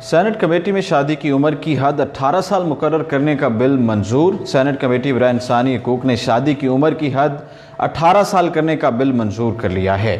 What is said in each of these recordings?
Saint committee میں شادی کی عمر کی حد 18 سال مقرر کرنے کا بل منظور۔ سینٹ کمیٹی برائے انسانی حقوق نے شادی کی عمر کی حد 18 سال کرنے کا بل منظور کر لیا ہے۔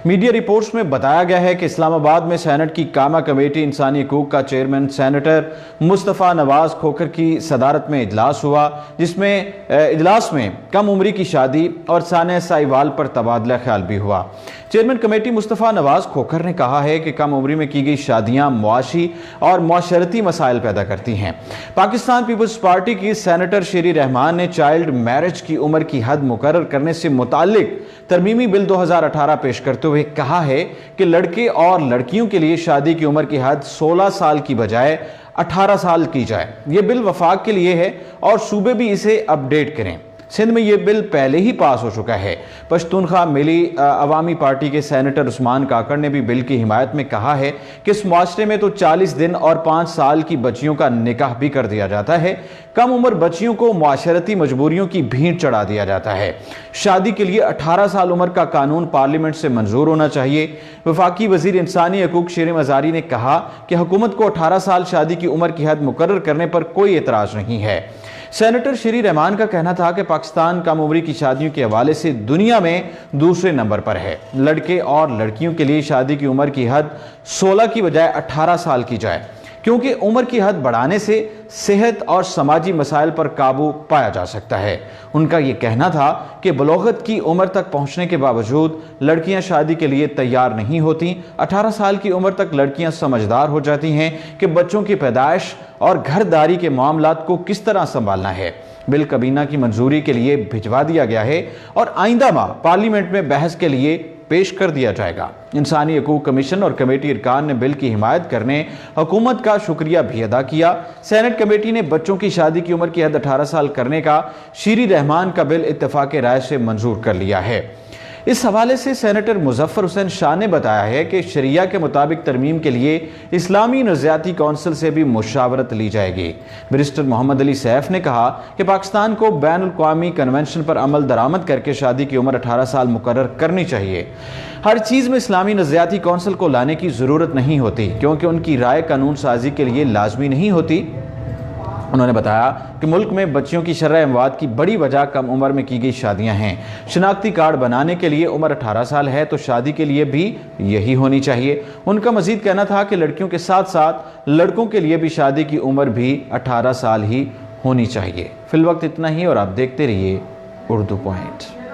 میڈیا رپورٹس میں بتایا گیا ہے کہ اسلام آباد میں سینٹ کی کامہ کمیٹی انسانی حقوق کا چیئرمین سینیٹر مصطفیٰ نواز کھوکھر کی صدارت میں اجلاس ہوا، جس میں اجلاس میں کم عمری کی شادی اور سانحہ سائیوال پر تبادلہ خیال بھی ہوا۔ چیئرمین کمیٹی مصطفیٰ نواز کھوکھر نے کہا ہے کہ کم عمری میں کی گئی شادیاں معاشی اور معاشرتی مسائل پیدا کرتی ہیں۔ پاکستان پیپلز پارٹی کی سینیٹر شیری رحمان نے چائلڈ میرج کی عمر کی حد مقرر کرنے سے متعلق ترمیمی بل 2018 پیش کرتے ہوئے کہا ہے کہ لڑکے اور لڑکیوں کے لیے شادی کی عمر کی حد 16 سال کی بجائے 18 سال کی جائے۔ یہ بل وفاق کے لیے ہے اور صوبے بھی اسے اپ ڈیٹ کریں۔ سندھ میں یہ بل پہلے ہی پاس ہو چکا ہے۔ پشتونخوا ملی عوامی پارٹی کے سینیٹر عثمان کاکڑ نے بھی بل کی حمایت میں کہا ہے کہ اس معاشرے میں تو 40 دن اور 5 سال کی بچیوں کا نکاح بھی کر دیا جاتا ہے۔ کم عمر بچیوں کو معاشرتی مجبوریوں کی بھینٹ چڑھا دیا جاتا ہے۔ شادی کے لیے 18 سال عمر کا قانون پارلیمنٹ سے منظور ہونا چاہیے۔ وفاقی وزیر انسانی حقوق شیر مزاری نے کہا کہ حکومت کو 18 سال شادی کی عمر کی حد مقرر کرنے پر کوئی اعتراض نہیں ہے۔ سینیٹر شیری رحمان کا کہنا تھا کہ پاکستان کم عمری کی شادیوں کے حوالے سے دنیا میں دوسرے نمبر پر ہے۔ لڑکے اور لڑکیوں کے لیے شادی کی عمر کی حد 16 کی بجائے 18 سال کی جائے، کیونکہ عمر کی حد بڑھانے سے صحت اور سماجی مسائل پر قابو پایا جا سکتا ہے۔ ان کا یہ کہنا تھا کہ بلوغت کی عمر تک پہنچنے کے باوجود لڑکیاں شادی کے لیے تیار نہیں ہوتی۔ 18 سال کی عمر تک لڑکیاں سمجھدار ہو جاتی ہیں کہ بچوں کی پیدائش اور گھرداری کے معاملات کو کس طرح سنبھالنا ہے۔ بل کابینہ کی منظوری کے لیے بھجوا دیا گیا ہے اور آئندہ ماہ پارلیمنٹ میں بحث کے لیے پیش کر دیا جائے گا۔ انسانی حقوق کمیشن اور کمیٹی ارکان نے بل کی حمایت کرنے حکومت کا شکریہ بھی ادا کیا۔ سینٹ کمیٹی نے بچوں کی شادی کی عمر کی حد 18 سال کرنے کا شیری رحمان کا بل اتفاق رائے سے منظور کر لیا ہے۔ اس حوالے سے سینیٹر مظفر حسین شاہ نے بتایا ہے کہ شریعہ کے مطابق ترمیم کے لیے اسلامی نظریاتی کونسل سے بھی مشاورت لی جائے گی۔ بیرسٹر محمد علی سیف نے کہا کہ پاکستان کو بین الاقوامی کنونشن پر عمل درآمد کر کے شادی کی عمر 18 سال مقرر کرنی چاہیے۔ ہر چیز میں اسلامی نظریاتی کونسل کو لانے کی ضرورت نہیں ہوتی، کیونکہ ان کی رائے قانون سازی کے لیے لازمی نہیں ہوتی۔ انہوں نے بتایا کہ ملک میں بچیوں کی شرح اموات کی بڑی وجہ کم عمر میں کی گئی شادیاں ہیں۔ شناختی کارڈ بنانے کے لیے عمر 18 سال ہے تو شادی کے لیے بھی یہی ہونی چاہیے۔ ان کا مزید کہنا تھا کہ لڑکیوں کے ساتھ ساتھ لڑکوں کے لیے بھی شادی کی عمر بھی 18 سال ہی ہونی چاہیے۔ فی الوقت اتنا ہی اور آپ دیکھتے رہیے اردو پوائنٹ۔